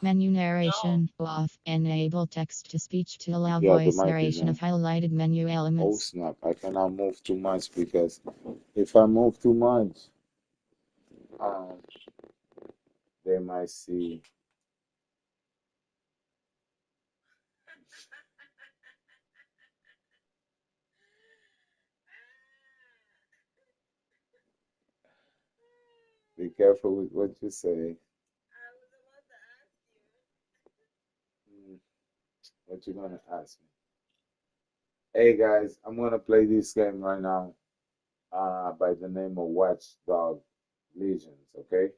Menu narration off. Enable text to speech to allow Yeah, the voice mic is narration of on. highlighted menu Oh elements. snap! I cannot move too much because if I move too much, um, they might see. Be careful with what you say. Mm, what you gonna ask me? Hey guys, I'm gonna play this game right now. By the name of Watchdog Legions. Okay, it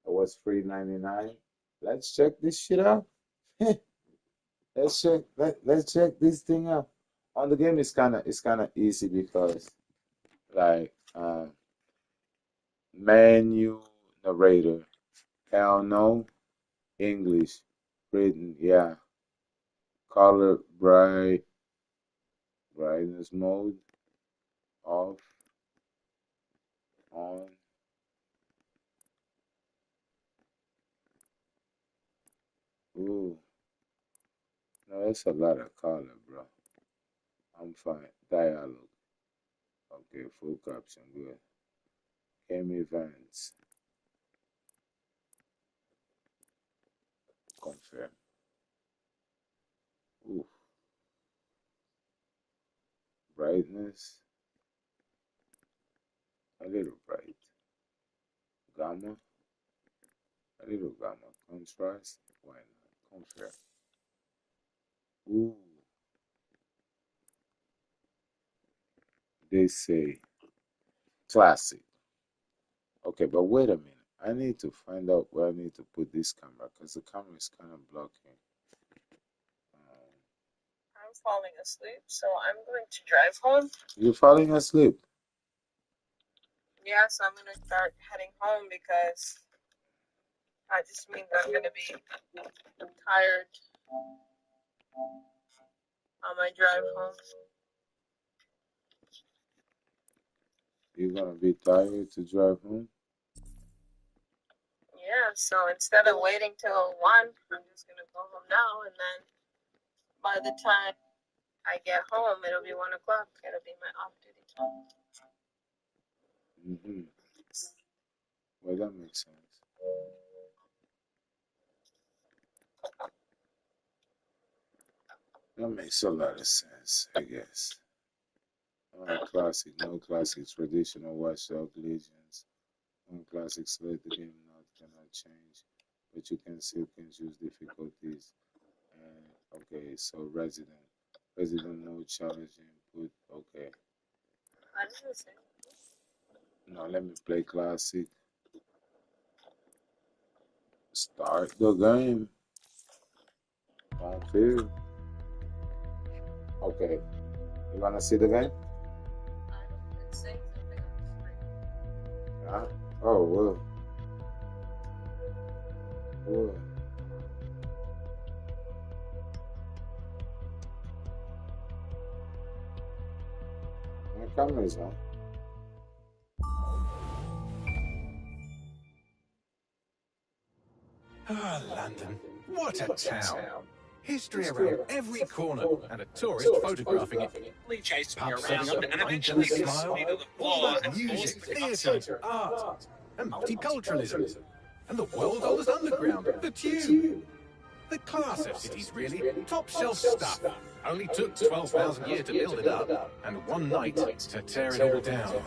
was free 99. Let's check this shit out. Let's check this thing out. On the game, it's kind of easy because like menu narrator. Hell no. English. Written. Yeah. Color brightness mode off on. Ooh. No, that's a lot of color, bro. I'm fine. Dialogue. Okay, full caption. Good. Game events. Confirm. Ooh. Brightness. A little bright. Gamma. A little gamma. Contrast. Why not? Confirm. Ooh. They say classic. Okay, but wait a minute. I need to find out where I need to put this camera because the camera is kind of blocking. Um, I'm falling asleep, so I'm going to drive home. you're falling asleep. Yeah, so I'm going to start heading home because that just means I'm going to be tired on my drive home. You're gonna be tired to drive home. Yeah, so instead of waiting till 1, I'm just going to go home now, and then by the time I get home, it'll be 1 o'clock. It'll be my off-duty time. Hmm. Well, that makes sense. That makes a lot of sense, I guess. Classic, no classic, traditional Watchdog Legions. On classic, select the game not cannot change, but you can still can choose difficulties. And okay, so resident mode challenging input. Okay, I didn't say. now let me play classic. Start the game. Confirm. Okay, you wanna see the game? It's saying something on the screen. Oh well. Well. My camera is on. Ah, London. What a town. History around every corner and a tourist photographing it. Chased me Pubs around serving up and pint eventually and a threw smile. me to the All floor that and music, forced me theatre, art, and multiculturalism. And the world's oldest underground, the Tube. The class of cities, really. Top shelf stuff. Only took 12,000 years to build it up, and one night to tear it all down.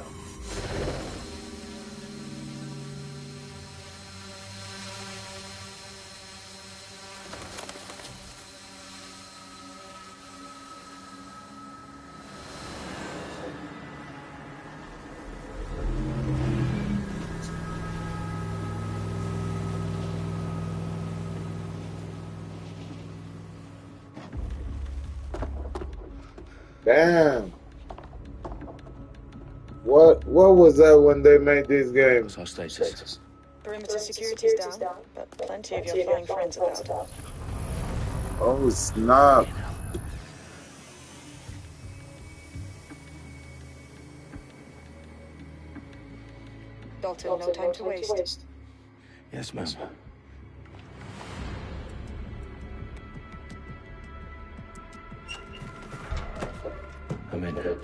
Damn. What was that when they made this game? What's our status? Perimeter security's down, but plenty of your flying friends about. Oh snap. Dalton, no time to waste. Yes, ma'am. Come in.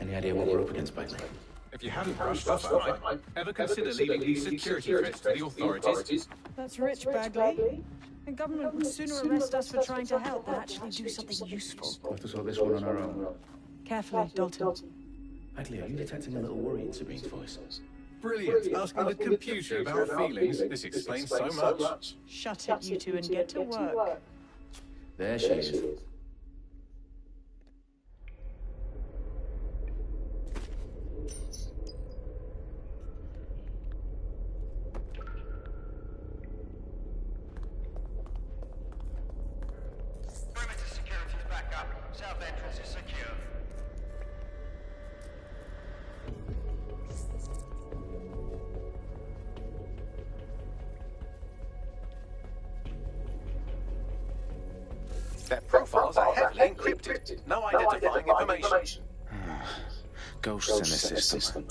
Any idea what we're up against, Bailey? If you hadn't brushed off, I might ever consider leaving these security threats to the authorities. That's rich, Bagley. The government would sooner arrest us for trying to help than actually do something useful. We'll have to sort this one on our own. Carefully, Dalton. Bailey, are you detecting a little worry in Sabine's voice? Brilliant. Asking the computer about feelings. This explains so much. Shut it, you two, and get to work. There she is. Perimeter security is back up. South entrance is secure. Their profiles are heavily encrypted. No identifying information. Ghosts in the system.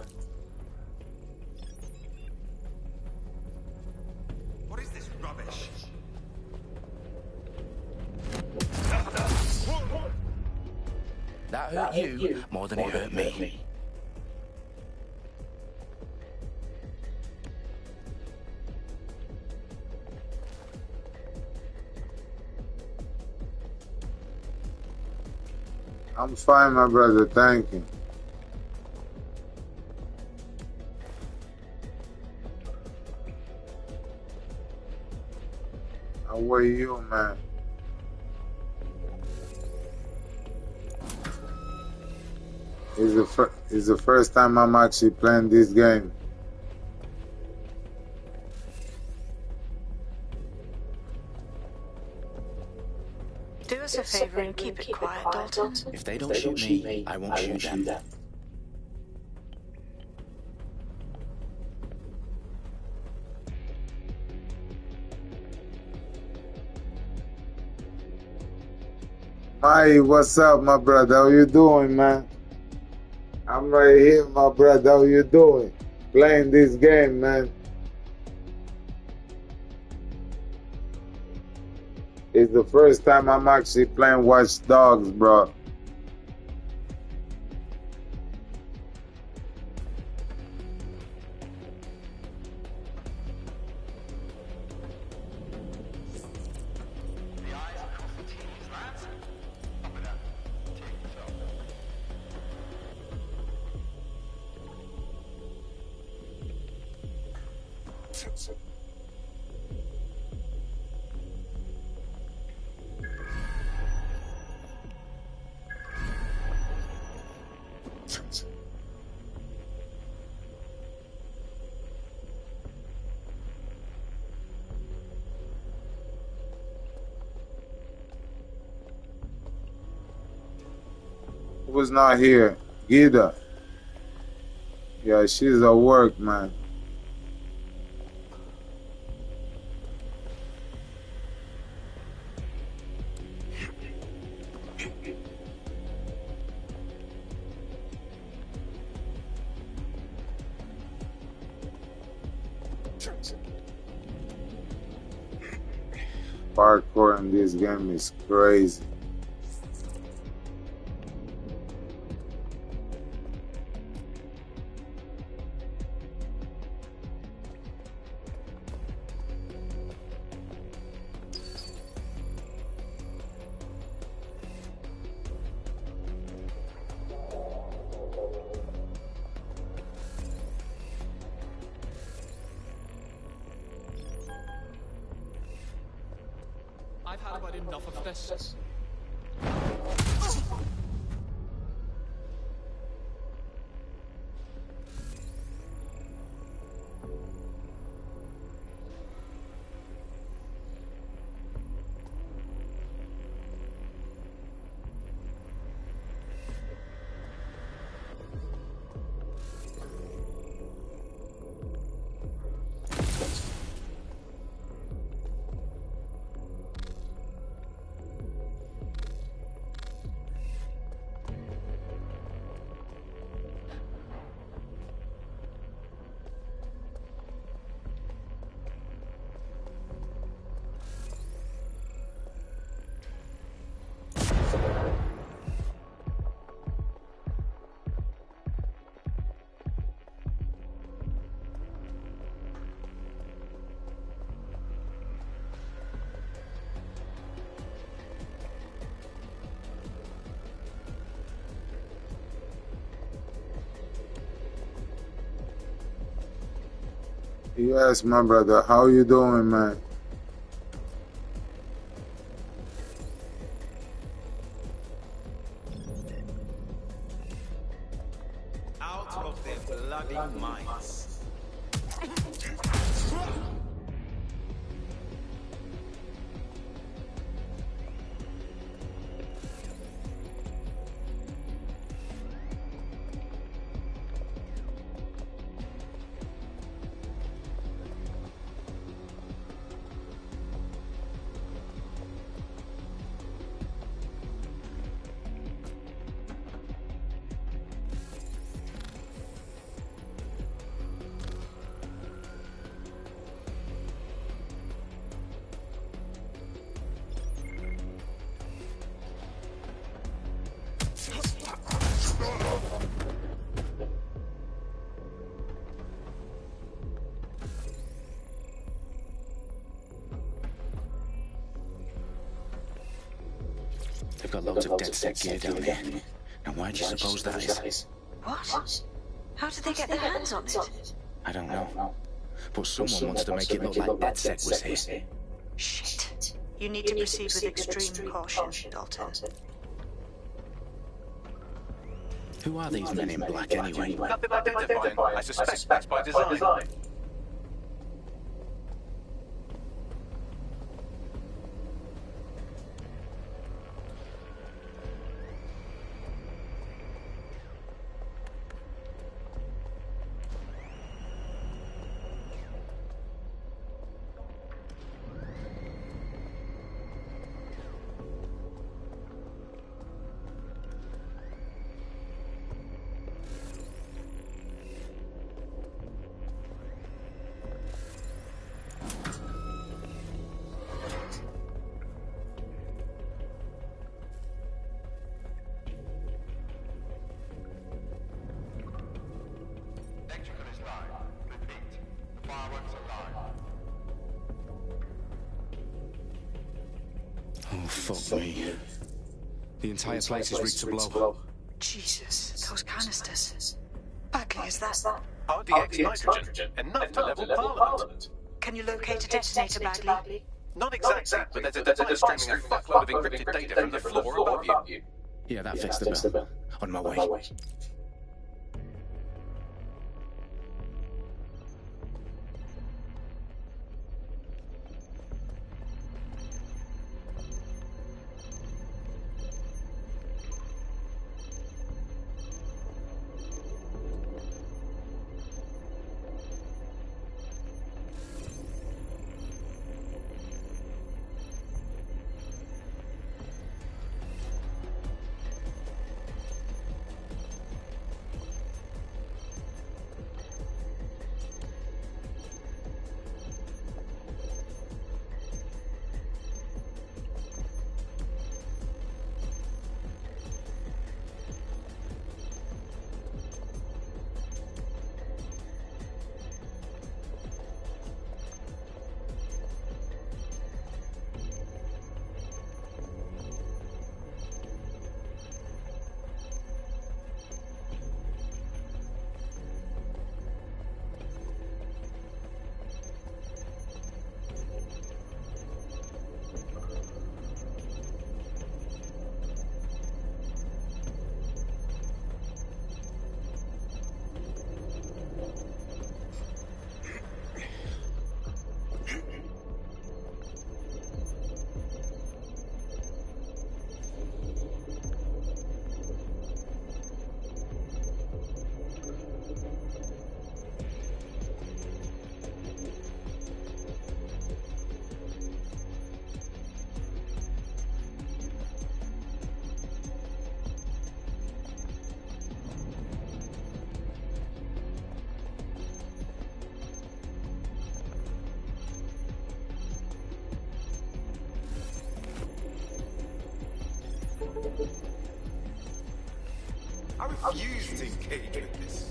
What is this rubbish? That hurt you more than it hurt me. I'm fine, my brother. Thank you. How are you, man? It's the first time I'm actually playing this game. Do us a favor and keep it quiet, Dalton. If they don't shoot me, I won't shoot them. Mai, what's up, my brother? How you doing, man? I'm right here, my brother. How you doing? Playing this game, man. It's the first time I'm actually playing Watch Dogs, bro. The eyes across the T's, lads. Up with that. Tick tock. Who was not here? Gida. Yeah, she's at work, man. Parkour in this game is crazy. I've had about enough of this. Yes, my brother. How you doing, man? Out of their bloody minds. They've got loads of dead set gear down here. Now why do you suppose that is? What? How did they get their hands on it? I don't know. But someone wants to make it look like dead set was here. Shit. You need to proceed with extreme caution, Dalton. Who are these men in black anyway? Nothing identifying. I suspect that's by design. Electrical is live. Repeat. Fireworks are live. Oh, fuck me. The entire place is rigged to blow. Jesus, those canisters. Bagley, is that? RDX nitrogen. Enough to level Parliament. Can you locate a detonator, Bagley? Not exactly, but there's a device streaming a fuckload of encrypted data from the floor above you. Yeah, that fits the bill. On my way. I refuse to engage with this.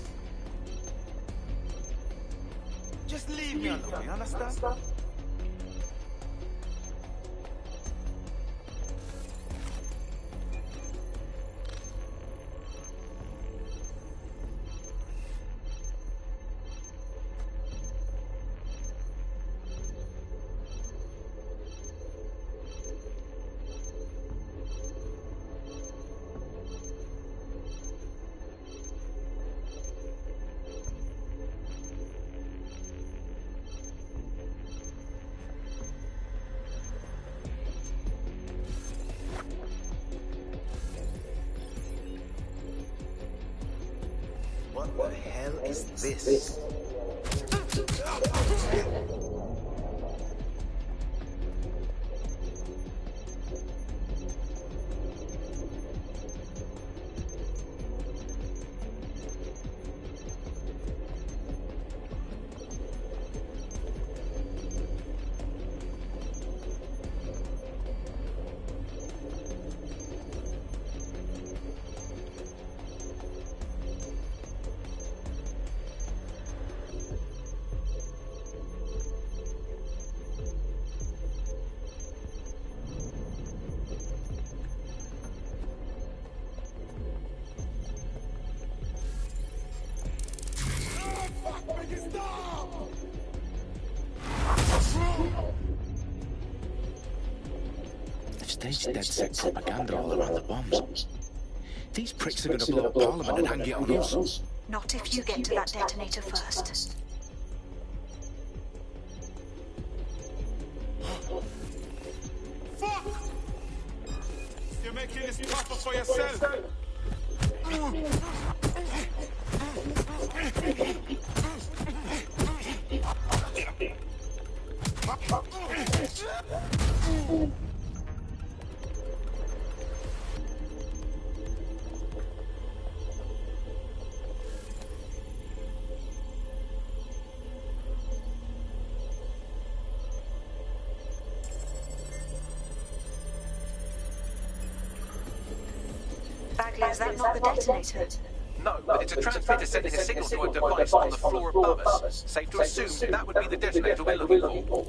Just leave me alone, you understand? What the hell is this? They've staged dead set propaganda all around the bombs. These pricks are going to blow up Parliament and hang it on us. Not if you get to that detonator first. Fuck! You're making this tougher for yourself. Bagley, is that not the detonator? No, but it's a transmitter sending a signal to a device on the floor above us. Safe to assume that would be the detonator we're looking for.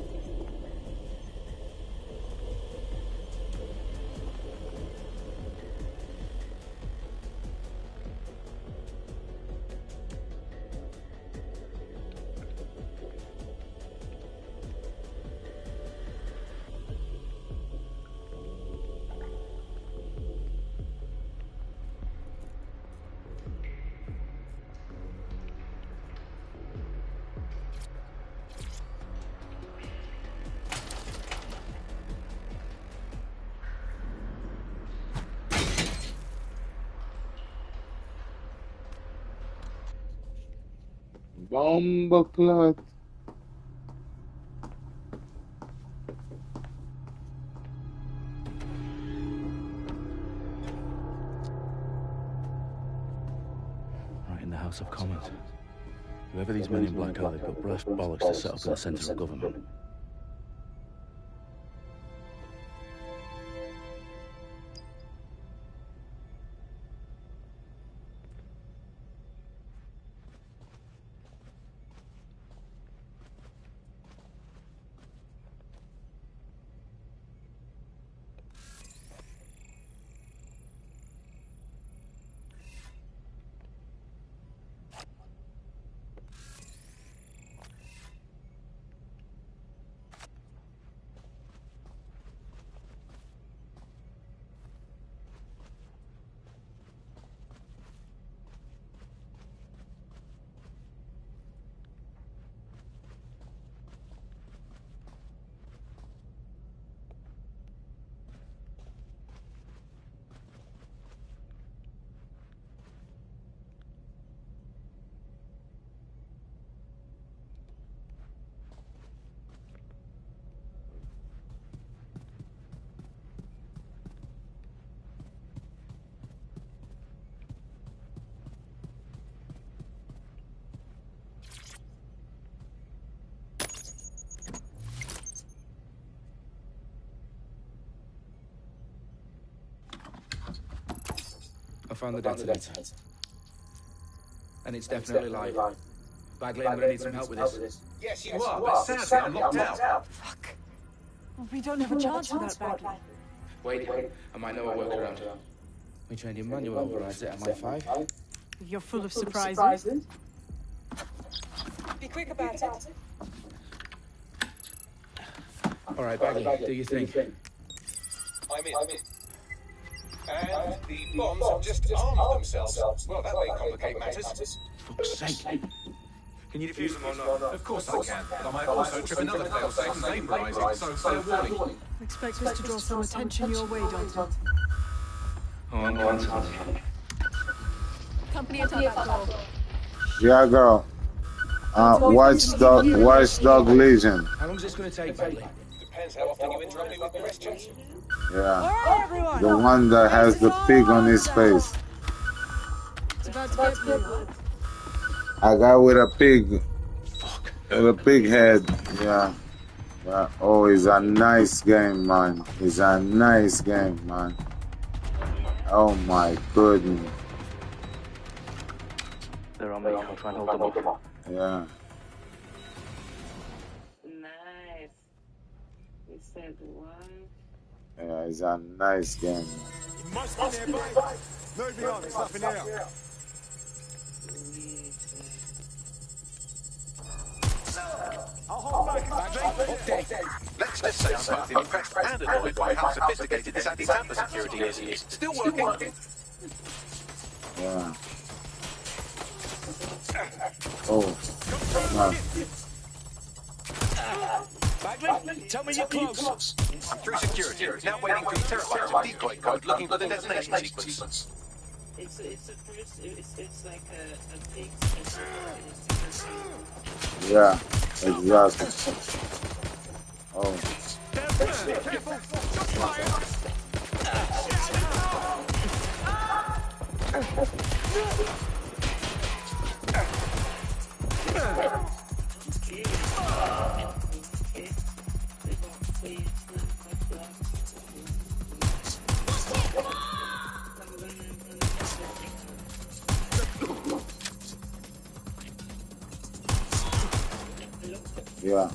Bomba clot. Right in the House of Commons. Whoever these men in black are, they've got brass bollocks to set up in the centre of government. I found the detonator. And it's definitely live. Bagley, I'm gonna need some help with this. Yes, you are, but sadly I'm locked out. Fuck. We don't have a chance without Bagley. Wait, I might know a workaround. We trained in manual overrides at MI5. You're full of surprises. Be quick about it. All right, Bagley, do your thing. I'm in. And the bombs have just armed themselves. Well, that may complicate matters. Fuck's sake. Can you defuse them or not? Of course I can, but I might also trip another failsafe and vaporise it, so fair warning. Expect this to draw some attention your way, Dalton. Oh, I'm on. Company at our back door. Yeah, girl. Watchdog Legion. How long is this going to take, Bagley? Depends how often you interrupt me with questions. Yeah. Alright, everyone. The one that has the pig on his face. It's about to get blue. A guy with a pig. Fuck. With a pig head. Yeah. Oh, it's a nice game, man. It's a nice game, man. Oh my goodness. They're on me. I'll try and hold them off. Yeah. Nice. You said what? Yeah, it's a nice game, man. It must be nearby. No, beyond. There's nothing here. I'll hold back, Bagley. Let's just say I'm both impressed and annoyed by how sophisticated this anti-tamper security is. Still working. Yeah. Oh. No. Bagley, tell me you're close. I'm through security. Now waiting for the terabytes of decoy code looking for the detonation sequence. It's like a big Yeah, exactly. Oh. Yeah.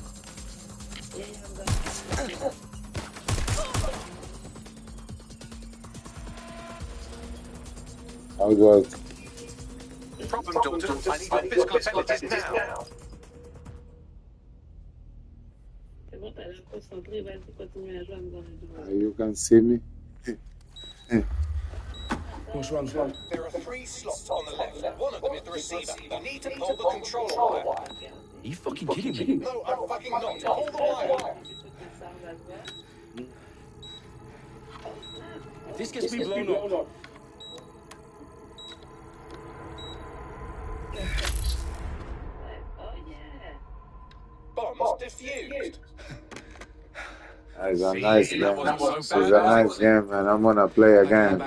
How good. Problem, Dalton. I need your physical abilities now. You can see me? What's wrong? There are 3 slots on the left. One of them is the receiver. You need to pull the controller wire. Are you fucking kidding me? No, I'm fucking not. Pull the wire. If this gets me blown up. Bombs defused. It's a nice game. wasn't It's so a bad. nice game, and I'm gonna play again.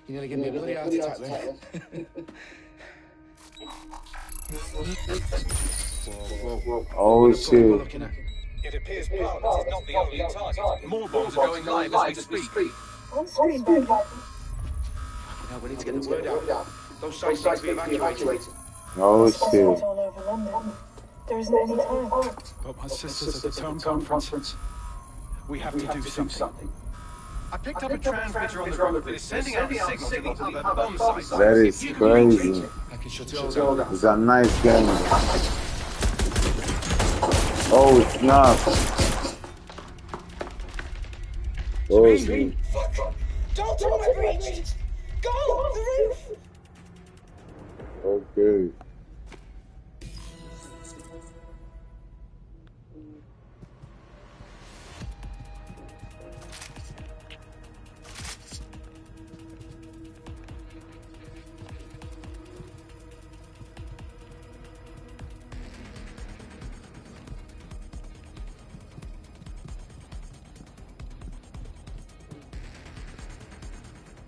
You nearly gave me a bloody heart attack then. Oh shit. It appears Parliament is not the only target. More bombs are going live as we speak. Now we need to get the word out. Those sites need to be evacuated. Oh shit. There isn't any time. But my sister's at the town conference. We have to do something. I picked up a transmitter on the roof that is sending out a signal to the other bomb sites. That is crazy. I can shut it all down. It's a nice game. Oh snap. Oh shit. Dalton, we're breached! Go! The roof! Okay.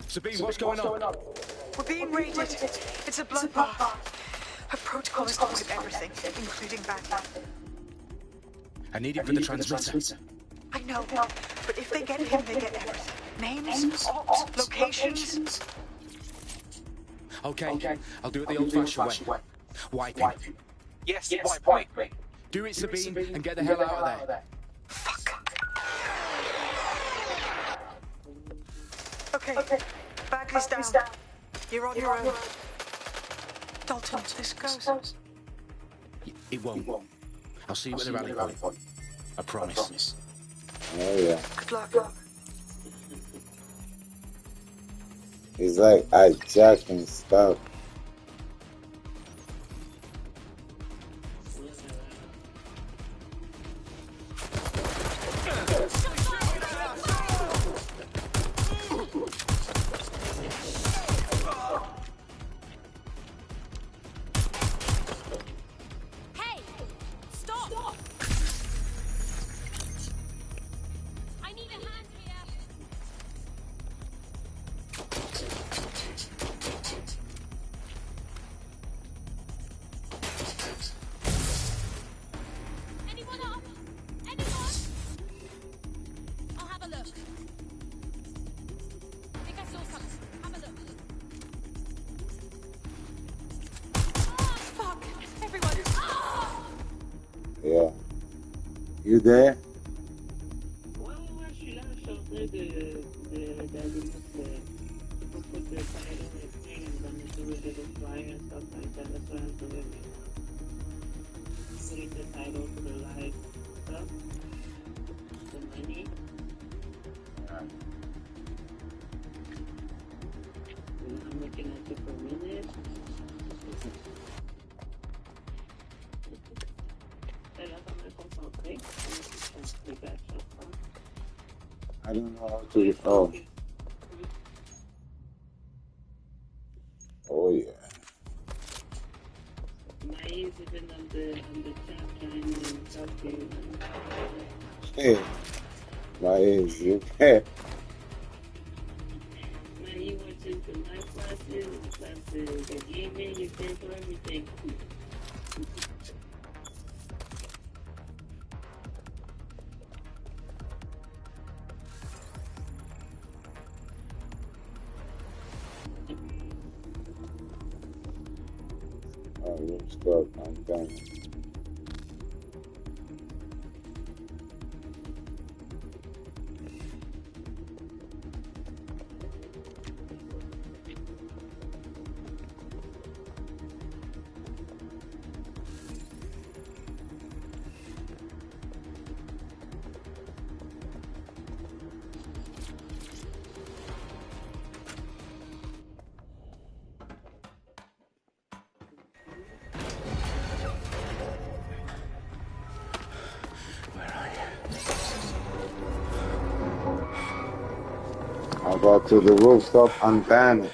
Sabine, what's going on? We're being raided. It's a bloodbath. Her protocol is to wipe everything, including Bagley. I need it for the transmitter. I know, but if they get him, they get everything. Names, ops, locations. Okay, I'll do it the old-fashioned way. Wipe him. Yes, wipe me. Do it, Sabine, and get the hell out of there. Fuck. Okay, Bagley's down. You're on your own. Dalton, this goes. It won't. I'll see you at the rally point. I promise. Oh yeah. Good luck. It's like I jack and stuff. You there? Ouais, je suis là, je suis en train d'aller put the title and thing and then do a little flyer and stuff like that. That's what I'm doing. Putting the title to the live stuff, the money. And I'm looking at it for a minute. I don't know how to. Oh. Oh yeah. My ears even on the chat line and talking. Hey, my ears. You okay? Now you watching the live classes, the gaming, you pay for everything. Oh, you start. I'm done. I got to the rooftop antenna.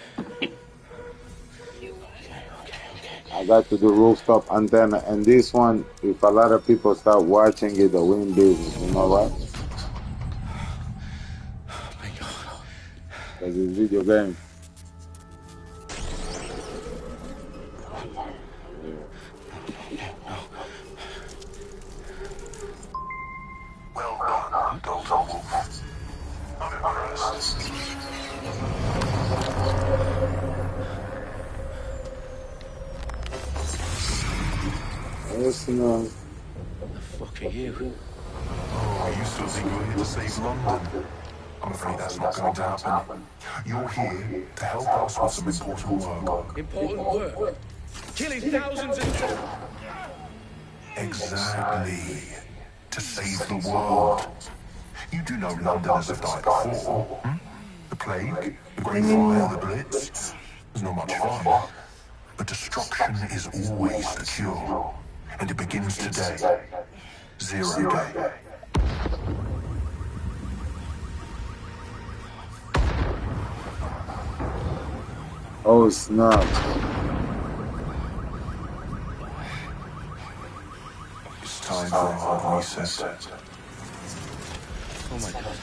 I got to the rooftop antenna, and this one, if a lot of people start watching it, the win business, you know what? Because it's video game. Well done, Dr. Wolf. I'm impressed. Yes, no. The fuck are you? Oh, you still think you're here to save London? I'm afraid that's not going to happen. You're here to help us with some important work. Important work? Killing thousands of... Exactly. To save the world. You do know Londoners have died before. Hmm? The plague, the Great Fire, the Blitz. There's not much fun. But destruction is always the cure. And it begins today. 0 day. Oh, snap. It's time for a hard reset. Oh my god.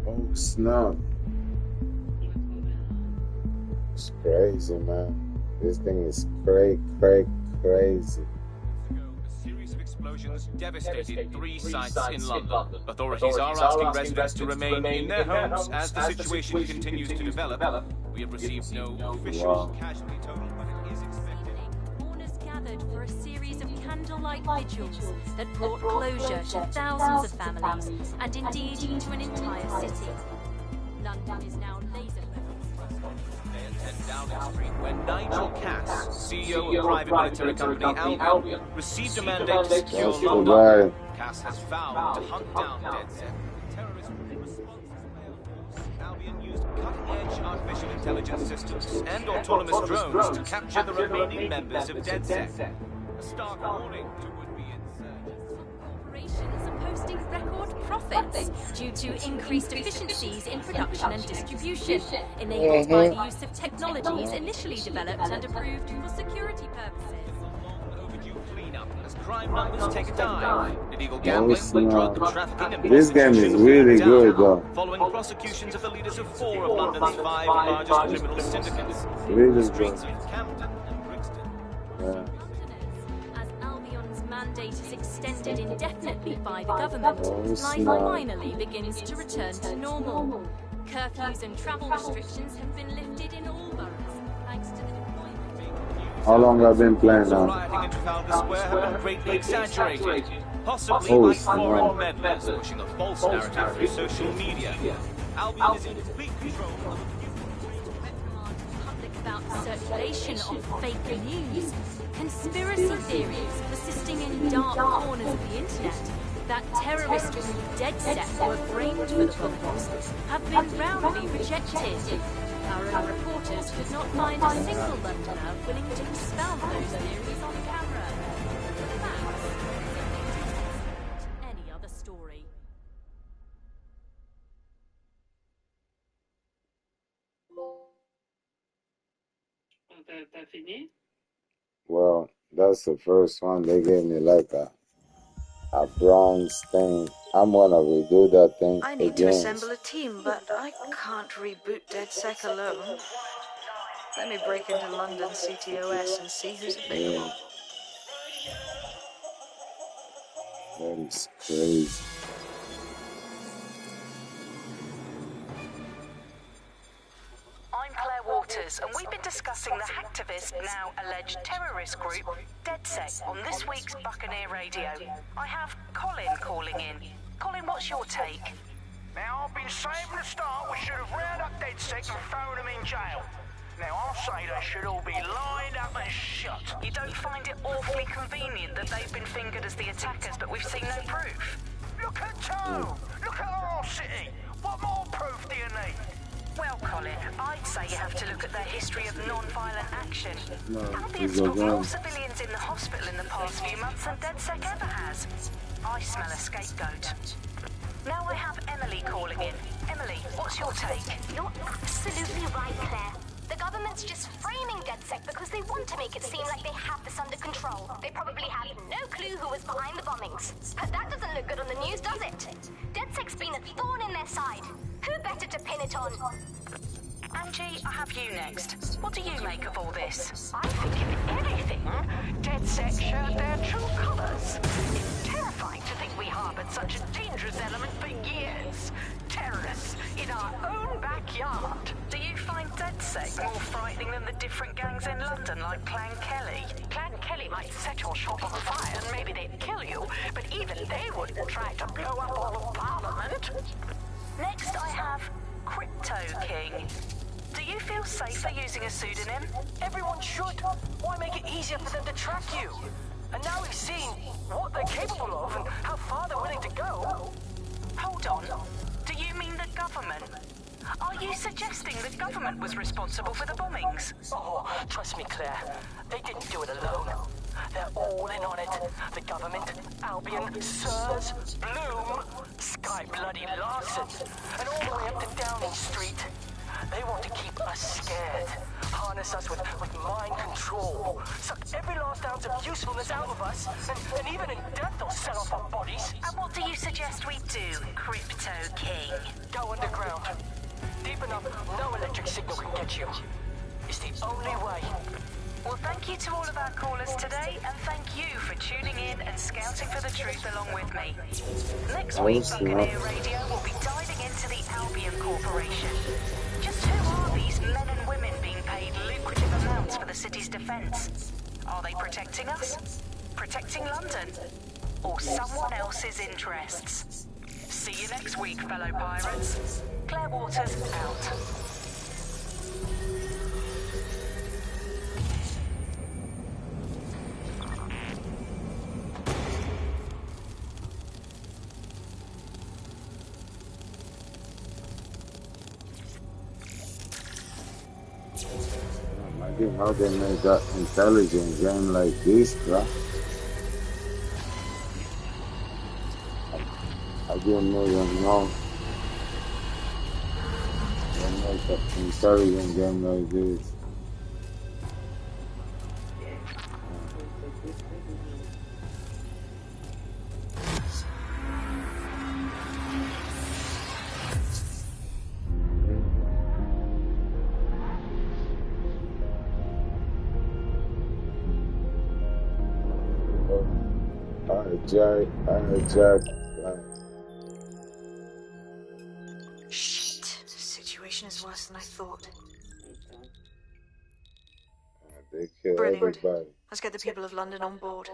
Oh, snap. It's crazy, man. This thing is crazy. A series of explosions devastated 3 sites in London. Authorities are asking residents to remain in their homes as the situation continues to develop. We have received no official casualty total, but it is expected. Mourners gathered for a series of candlelight vigils that brought closure to thousands of families and indeed to an entire city. London is now laser Downing Street when Nigel Cass, CEO of private military company Albion, received a mandate to secure London. Cass has vowed to hunt down DedSec. Terrorist responses Albion used cutting-edge artificial intelligence systems and autonomous drones to capture the remaining members of DedSec. A stark warning to would-be insurgents. Corporations are posting record profits due to increased efficiencies in production and distribution, enabled by the use of technologies initially developed and approved for security purposes. Overdue cleanup as crime numbers take a dive. Illegal gambling, drug trafficking, and this game is really good, though. Following prosecutions of the leaders of 4 of London's 5 largest criminal syndicates. Really Streets good. of Camden and Brixton. Yeah. As Albion's mandate is extended indefinitely by the government, life finally begins to return to normal. Curfews and travel restrictions have been lifted in all boroughs, thanks to the deployment. How long have I been playing now? Rioting in Trafalgar Square have been greatly exaggerated, possibly Oh, by snap. foreign meddlers pushing a false narrative through social media. Albion is in complete control of public about the circulation of fake news, conspiracy theories persisting in dark corners of the internet that terrorist group DeadSet were framed for the bombings have been roundly rejected. Our own reporters could not find a single Londoner willing to expound those theories on camera. Facts. Any other story. Well, that's the first one. They gave me like a bronze thing. I'm gonna redo that thing I need to again. assemble a team, but I can't reboot DedSec alone. Let me break into London CTOS and see who's available. That is crazy. I'm Claire Waters, and we've been discussing the hacktivist, now alleged terrorist group, DedSec, on this week's Buccaneer Radio. I have Colin calling in. Colin, what's your take? Now, I've been saying from the start we should have rounded up DedSec and thrown them in jail. Now, I'll say they should all be lined up and shot. You don't find it awfully convenient that they've been fingered as the attackers, but we've seen no proof? Look at Toe! Look at our city! What more proof do you need? Well, Colin, I'd say you have to look at their history of non-violent action. No, Albion's put more civilians in the hospital in the past few months than DedSec ever has. I smell a scapegoat. Now I have Emily calling in. Emily, what's your take? You're absolutely right, Claire. The government's just framing DedSec because they want to make it seem like they have this under control. They probably have no clue who was behind the bombings. But that doesn't look good on the news, does it? DedSec's been a thorn in their side. Who better to pin it on? Angie, I have you next. What do you make of all this? I think if anything, DedSec showed their true colours. It's terrifying to think we harboured such a dangerous element for years. Terrorists in our own backyard. Do you find DedSec more frightening than the different gangs in London like Clan Kelly? Clan Kelly might set your shop on fire and maybe they'd kill you, but even they wouldn't try to blow up all of Parliament. Next I have Crypto King. Do you feel safer using a pseudonym? Everyone should. Why make it easier for them to track you? And now we've seen what they're capable of and how far they're willing to go. Hold on. Do you mean the government? Are you suggesting the government was responsible for the bombings? Oh, trust me, Claire. They didn't do it alone. They're all in on it. The government, Albion, Sirs, Bloom, Sky Bloody Larson, and all the way up to Downing Street. They want to keep us scared, harness us with mind control, suck every last ounce of usefulness out of us, and even in death they'll sell off our bodies. And what do you suggest we do, Crypto King? Go underground. Deep enough, no electric signal can get you. It's the only way. Well, thank you to all of our callers today, and thank you for tuning in and scouting for the truth along with me. Next week, Buccaneer Radio will be diving into the Albion Corporation. Just who are these men and women being paid lucrative amounts for the city's defence? Are they protecting us? Protecting London? Or someone else's interests? See you next week, fellow pirates. Claire Waters, out. Imagine how they made that intelligent game like this, bro. I didn't even know they make an intelligent game like this. Jack. Shit. The situation is worse than I thought. They kill Brilliant. everybody. Let's get the people of London on board.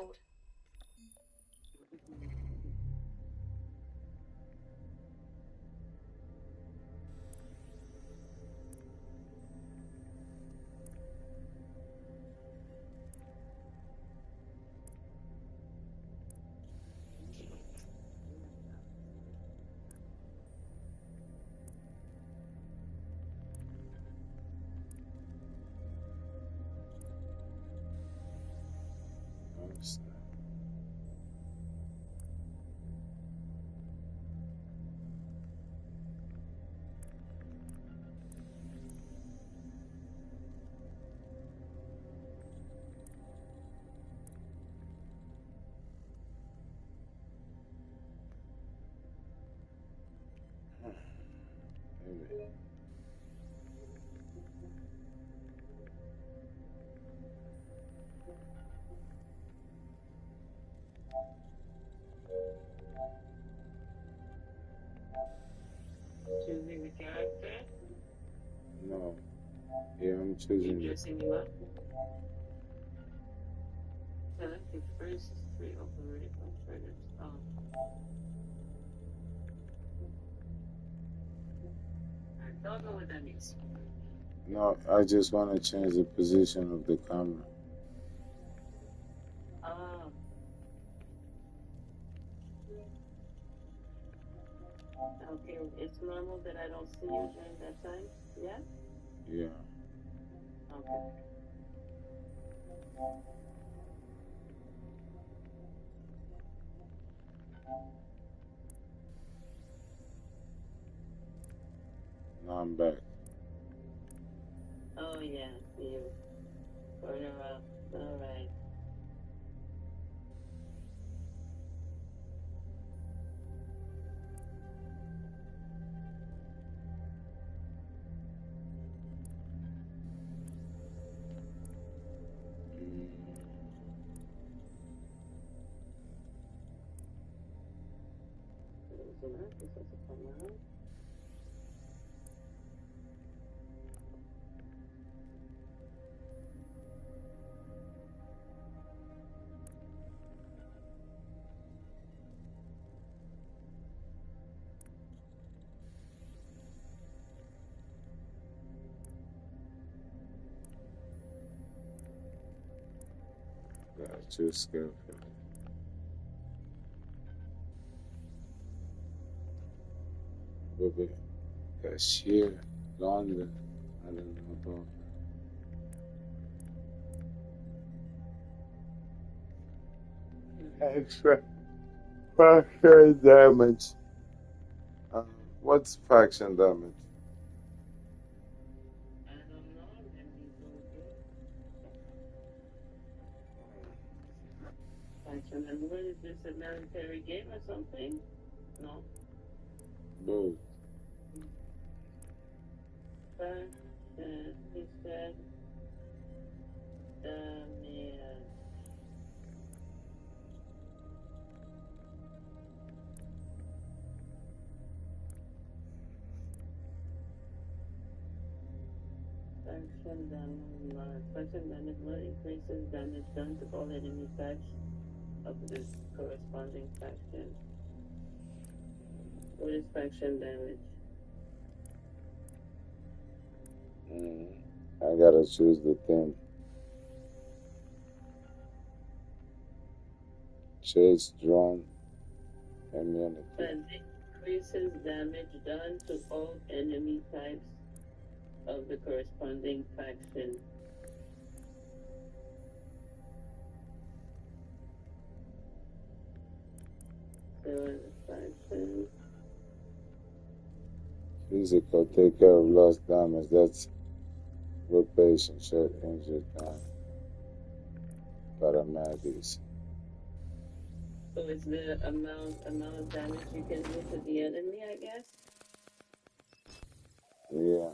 Choosing the character? No. Yeah, I'm choosing You're it. dressing you up? Select the first three operating triggers. Oh. I don't know what that means. No, I just want to change the position of the camera. Oh. Okay, it's normal that I don't see you during that time? Yeah? Yeah. Okay. Now I'm back. Oh, yeah, see you. Corner up. Alright. Got too scared for it. With it. Cashier, London. I don't know about that. Extra faction damage. What's faction damage? I don't know. Let me go here. Faction. And what is this, a military game or something? No. Both. Faction. He said, yeah. Faction damage. Faction damage what increases damage done to all enemy types of the corresponding faction. What is faction damage? I gotta choose the thing. Chase drone immunity. And increases damage done to all enemy types of the corresponding faction. So the faction. Physical, take care of lost damage. That's good patient, short injured time. Paramedics. So it's the amount of damage you can do to the enemy, I guess? Yeah.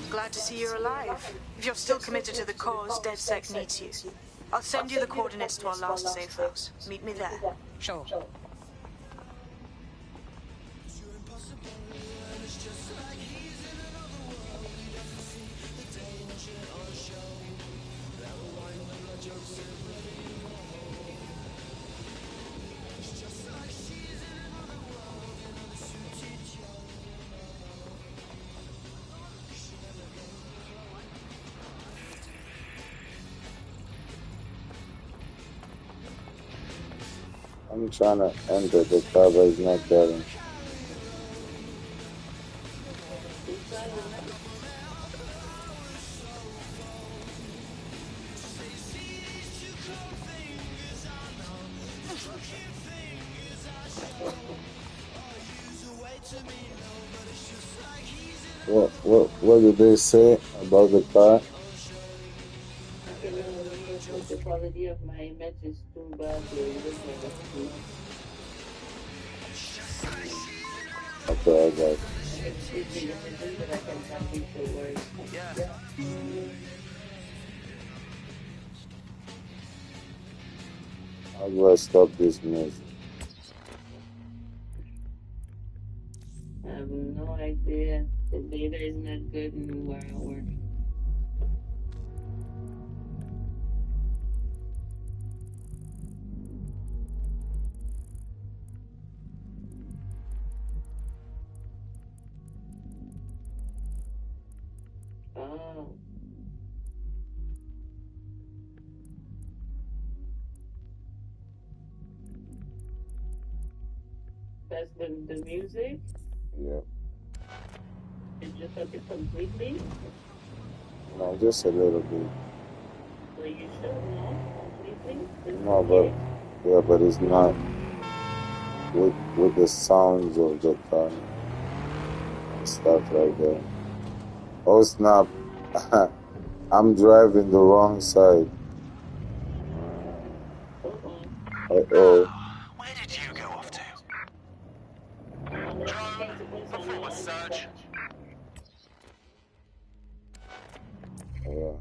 Glad to see you're alive. If you're still committed to the cause, DedSec needs you. I'll send you the coordinates to our last safe house. Meet me there. Sure. I'm trying to enter the car, but it's not letting. What did they say about the car? I can remember the quality of my image is too bad to even never see. Okay, I got it. I can see the images, but I can't read the words. How do I stop this music? I have no idea. The data is not good in where I work. Oh. That's the music? Yeah. Did you cut it completely? No, just a little bit. So you should know completely? No, but it's not with the sounds of the car and stuff like that. Oh snap! I'm driving the wrong side. Uh-oh. Where did you go off to? Drone, perform a search. Yeah.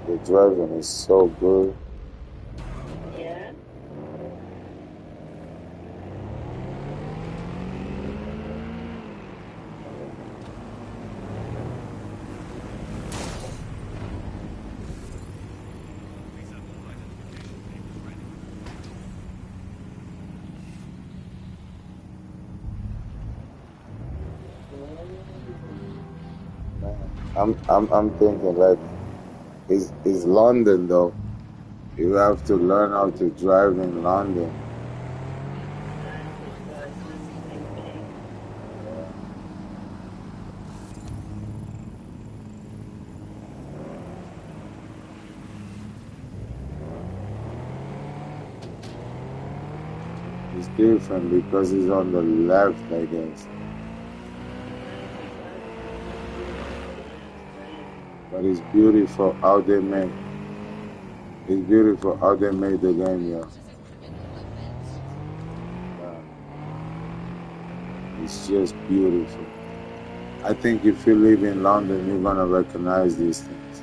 The driving is so good. Yeah. I'm thinking like, is London though? You have to learn how to drive in London. It's different because it's on the left, I guess. But it's beautiful how they made. It's beautiful how they made the game, yeah. It's just beautiful. I think if you live in London, you're gonna recognize these things.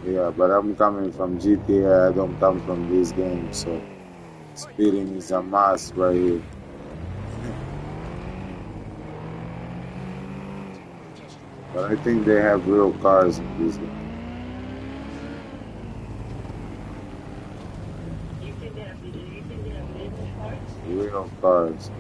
Yeah, but I'm coming from GTA. I don't come from this game, so speeding is a must right here. But I think they have real cars in this game. Real cars.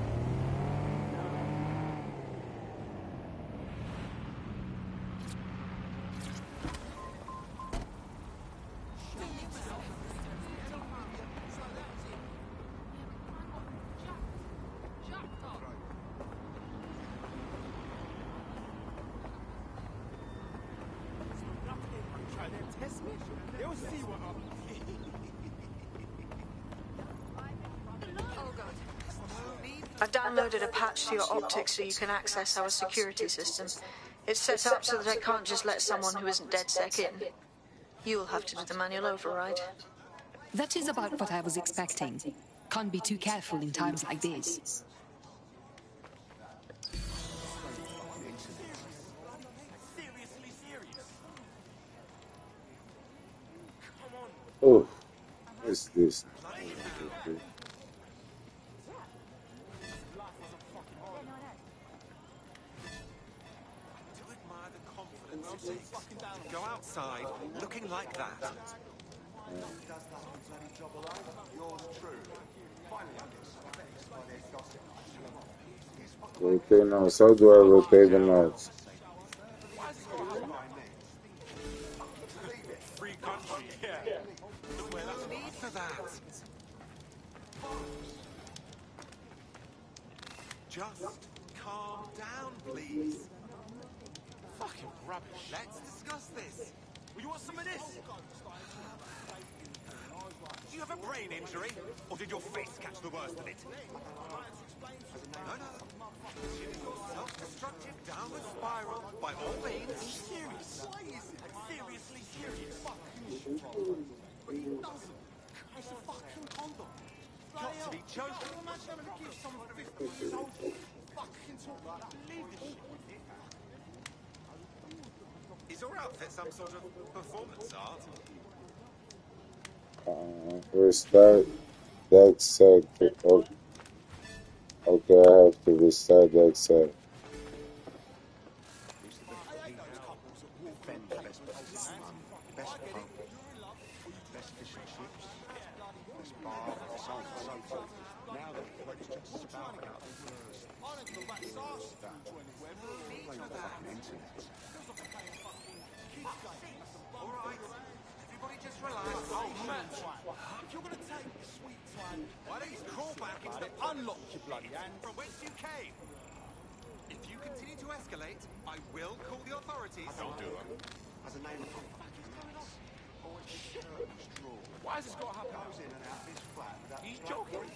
They'll see what I'm... Oh god. Leave I've downloaded a patch to your optics so you can access our security system. It's set up so that I can't just let someone who isn't DedSec in. You'll have to do the manual override. That is about what I was expecting. Can't be too careful in times like this. Oh, what's this? To go outside looking like that. Okay, now, so do I rotate the notes? Free country, yeah. No need for that. Just calm down, please. Fucking rubbish. Let's discuss this. Well, you want some of this? Do you have a brain injury? Or did your face catch the worst of it? No. Self-destructive downward spiral, by all means. Are you serious? Why is it? Seriously serious. But he doesn't. It's a fucking condom. Got to be joking. Imagine having to give someone 50 years old fucking talk like that. Leave this shit. Is your outfit some sort of performance art? Restart that set. Oh, okay, I have to restart that set. Alright, everybody just relax. Oh, man. If you're gonna take the sweet time, why don't you crawl back into the unlock your bloody hand from whence you came? If you continue to escalate, I will call the authorities. I'll do it. As a name of why has this got to happen? Goes in and out of his flat. He's joking.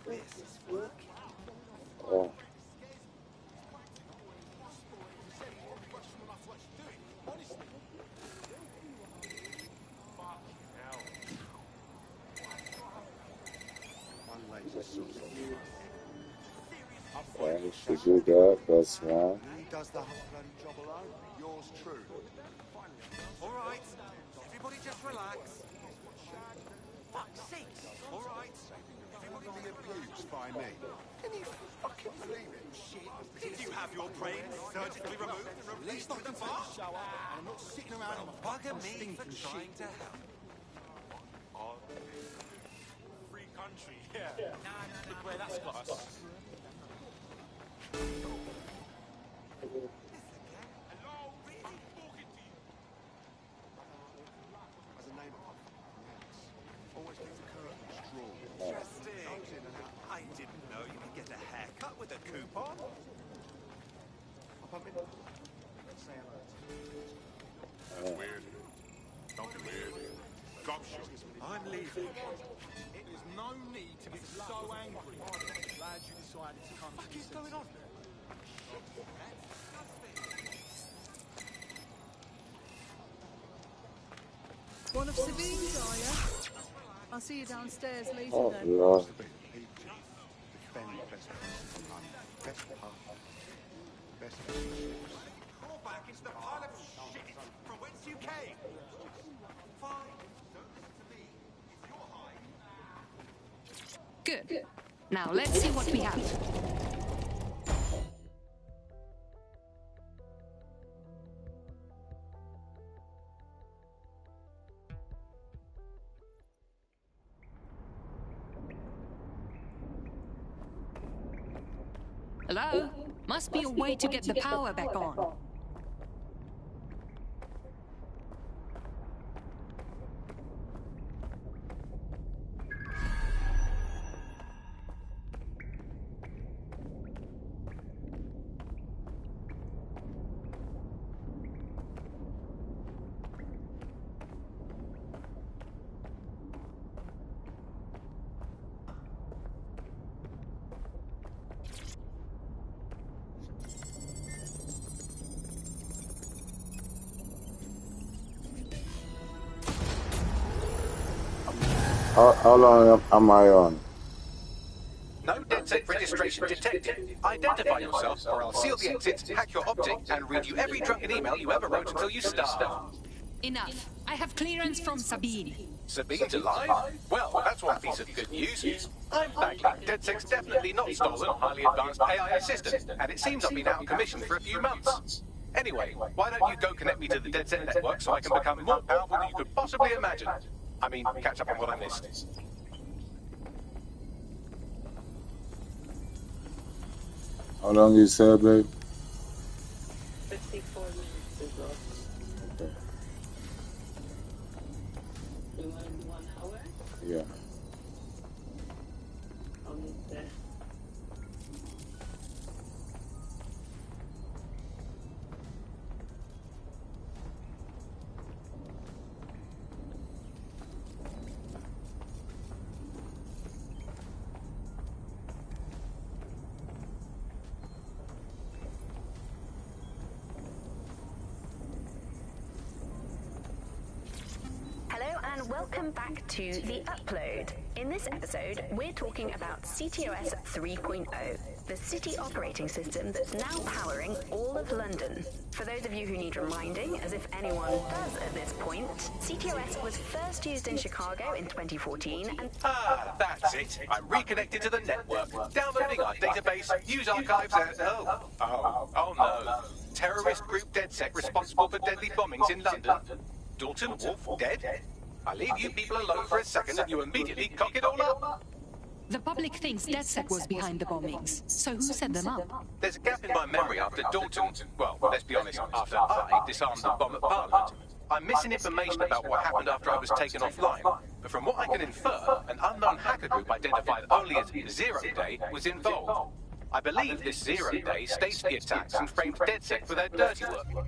This is working. Oh. Managed to do that, that's wrong. He does the whole bloody job alone. Yours true. Alright, everybody just relax. Fuck's sakes. Alright, everybody be abused by me. Can you fucking believe it? Shit. Did you have your brain surgically removed and replaced with a bar? I'm not sitting around bugger me for trying to help. Free country, yeah. Look where that's got us. I didn't know you could get a haircut with a coupon. That's weird. Don't be weird. Gobshite. I'm leaving. There's no need to be so angry. Glad you decided to come. What the fuck is going on? One of Sabine's, are you? I'll see you downstairs later then. Lord. Crawl back into the pile of shit from whence you came. Fine. Don't listen to me. It's your hide. Good. Now let's see what we have. Hello? Must be a way to get the power back on. How long am I on? No DedSec registration detected. Identify yourself, or I'll seal the exits, hack your optic, and read you every drunken email you ever wrote until you starve. Enough. I have clearance from Sabine. Sabine's alive? Well, that's one piece of good news. I'm Bagley. DedSec's definitely not stolen, highly advanced AI assistant, and it seems I've been out of commission for a few months. Anyway, why don't you go connect me to the DedSec network so I can become more powerful than you could possibly imagine? I mean, catch up on what I missed. How long you said, babe? 54 minutes is lost. Okay. You want to do 1 hour? Yeah. Almost there. Hello and welcome back to The Upload. In this episode, we're talking about CTOS 3.0, the city operating system that's now powering all of London. For those of you who need reminding, as if anyone does at this point, CTOS was first used in Chicago in 2014 and... Ah, that's it. I'm reconnected to the network, downloading our database, news archives, and... Oh no. Terrorist group DedSec responsible for deadly bombings in London. Dalton Wolf dead? I leave you people alone for a second and you immediately cock it all up. The public thinks DedSec was behind the bombings, so who set them up? There's a gap in my memory after Dalton, well, let's be honest, after I disarmed the bomb at Parliament. I'm missing information about what happened after I was taken offline, but from what I can infer, an unknown hacker group identified only as Zero Day was involved. I believe this Zero Day staged the attacks and framed DedSec for their dirty work.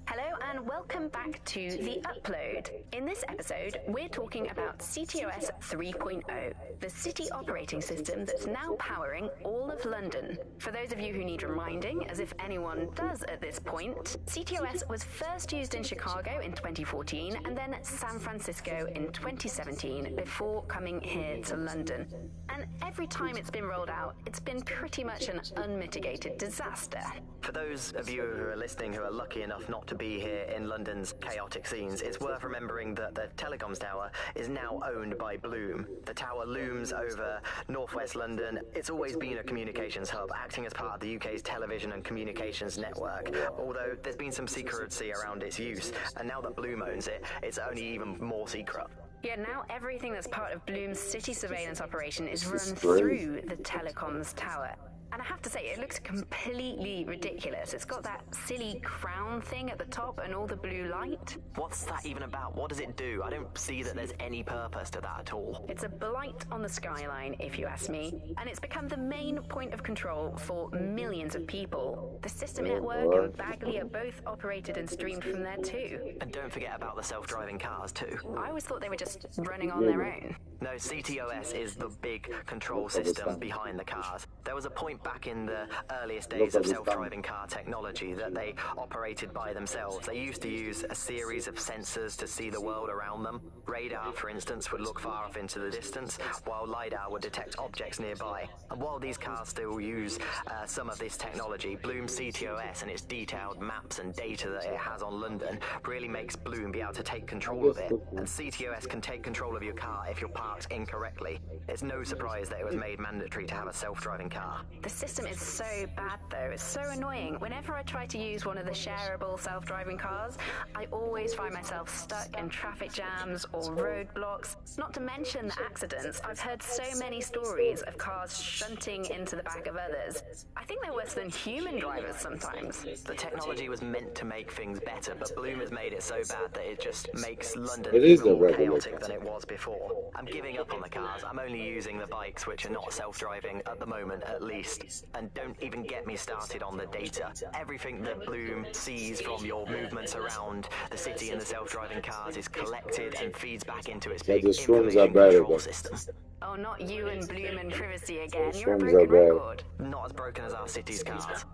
Hello and welcome back to The Upload. In this episode, we're talking about CTOS 3.0, the city operating system that's now powering all of London. For those of you who need reminding, as if anyone does at this point, CTOS was first used in Chicago in 2014 and then San Francisco in 2017 before coming here to London. And every time it's been rolled out, it's been pretty much an unmitigated disaster. For those of you who are listening who are lucky enough not to be here in London's chaotic scenes, it's worth remembering that the telecoms tower is now owned by Bloom. The tower looms over northwest London. It's always been a communications hub, acting as part of the UK's television and communications network, although there's been some secrecy around its use, and now that Bloom owns it, it's only even more secret. Yeah, now everything that's part of Bloom's city surveillance operation is run through the telecoms tower. And I have to say, it looks completely ridiculous. It's got that silly crown thing at the top and all the blue light. What's that even about? What does it do? I don't see that there's any purpose to that at all. It's a blight on the skyline, if you ask me. And it's become the main point of control for millions of people. The System Network and Bagley are both operated and streamed from there too. And don't forget about the self-driving cars too. I always thought they were just running on their own. No, CTOS is the big control system behind the cars. There was a point back in the earliest days of self-driving car technology that they operated by themselves. They used to use a series of sensors to see the world around them. Radar, for instance, would look far off into the distance, while LiDAR would detect objects nearby. And while these cars still use some of this technology, Bloom CTOS and its detailed maps and data that it has on London really makes Bloom be able to take control of it. And CTOS can take control of your car if you're parked incorrectly. It's no surprise that it was made mandatory to have a self-driving car. The system is so bad though, it's so annoying. Whenever I try to use one of the shareable self-driving cars, I always find myself stuck in traffic jams or roadblocks. Not to mention the accidents. I've heard so many stories of cars shunting into the back of others. I think they're worse than human drivers sometimes. The technology was meant to make things better, but Bloom has made it so bad that it just makes London It is even more the regular chaotic than it was before. I'm giving up on the cars. I'm only using the bikes, which are not self-driving at the moment at least. And don't even get me started on the data. Everything that Bloom sees from your movements around the city and the self-driving cars is collected and feeds back into its big information control system. Oh, not you and Bloom and privacy again. Those You're a ones broken are bad. record. Not as broken as our city's cars.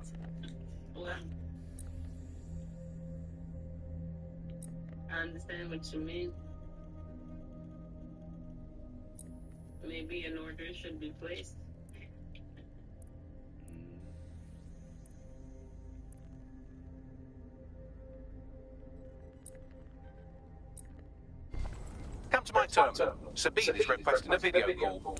well. I understand what you mean. Maybe an order should be placed. Come to my terminal. Sabine is requesting a video call.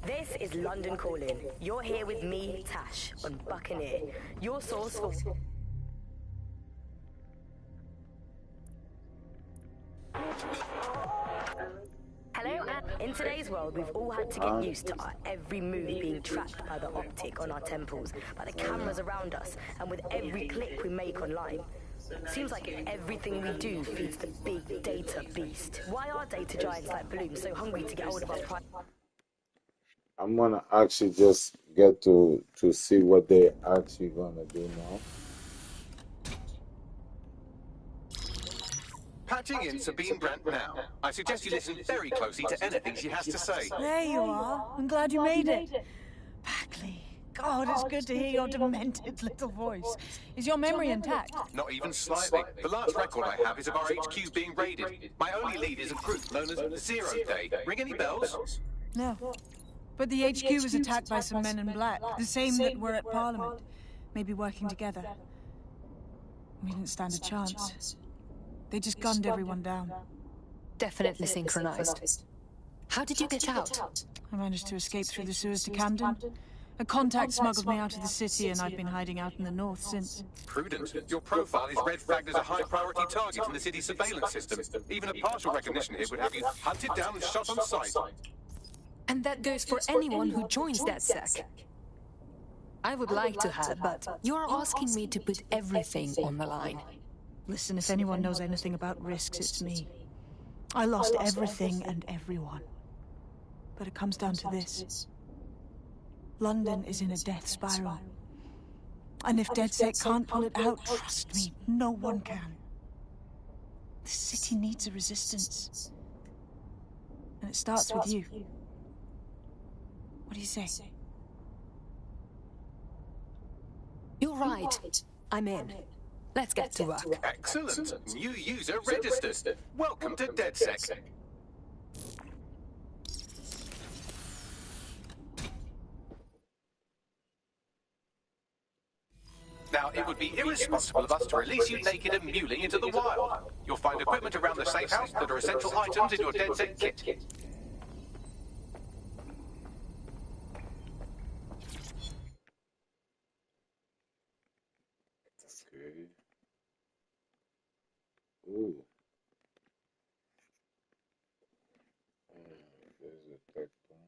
This is London Calling. You're here with me, Tash, on Buccaneer. Your source for... Hello, and in today's world, we've all had to get used to our every move being tracked by the optic on our temples, by the cameras around us, and with every click we make online. Seems like everything we do feeds the big data beast. Why are data giants like Bloom so hungry to get hold of our private... I'm gonna actually just get to see what they actually gonna do now. Patching in Sabine Brandt now. I suggest you listen very closely to anything she has to say. There you are. I'm glad you made it. Bagley. God, it's good to hear your demented little voice. Is your memory intact? Not even slightly. The last record I have is of our HQ being raided. My only lead is a group known as Zero Day. Ring any bells? No. But the HQ was attacked by some men in black, the same that were at Parliament. Maybe working together. We didn't stand a chance. They just gunned everyone down. Definitely synchronized. How did you get out? I managed to escape through the sewers to Camden. A contact smuggled me out of the city, and I've been hiding out in the north since. Prudent. Your profile is red flagged as a high-priority target in the city's surveillance system. Even a partial recognition here would have you hunted down and shot on sight. And that goes for anyone who joins DedSec. I would like to have, but you are asking me to put everything on the line. Listen, if anyone knows anything about risks, it's me. I lost everything and everyone. But it comes down to this. London is in a death spiral. And if DedSec can't pull it out, trust me, no one can. The city needs a resistance. And it starts with you. What do you say? You're right. I'm in. Let's get to work. Excellent. New user registered. Welcome to DedSec. Now, it would be irresponsible of us to release you naked and mewling into the wild. You'll find equipment around the safe house that are essential items in your DedSec kit. Okay. Ooh. There's a tech bomb.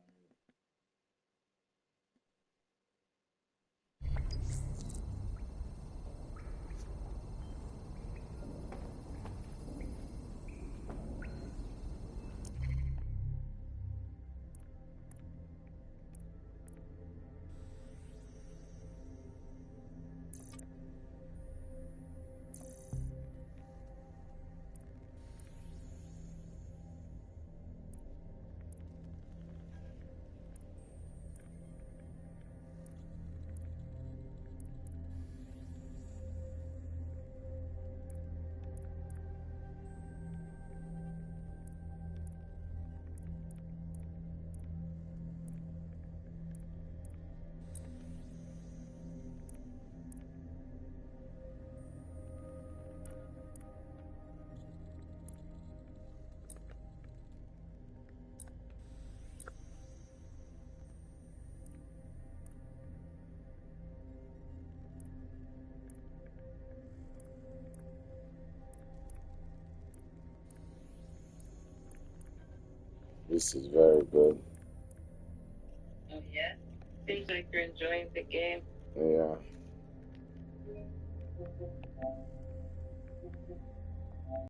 This is very good. Oh yeah? Seems like you're enjoying the game. Yeah.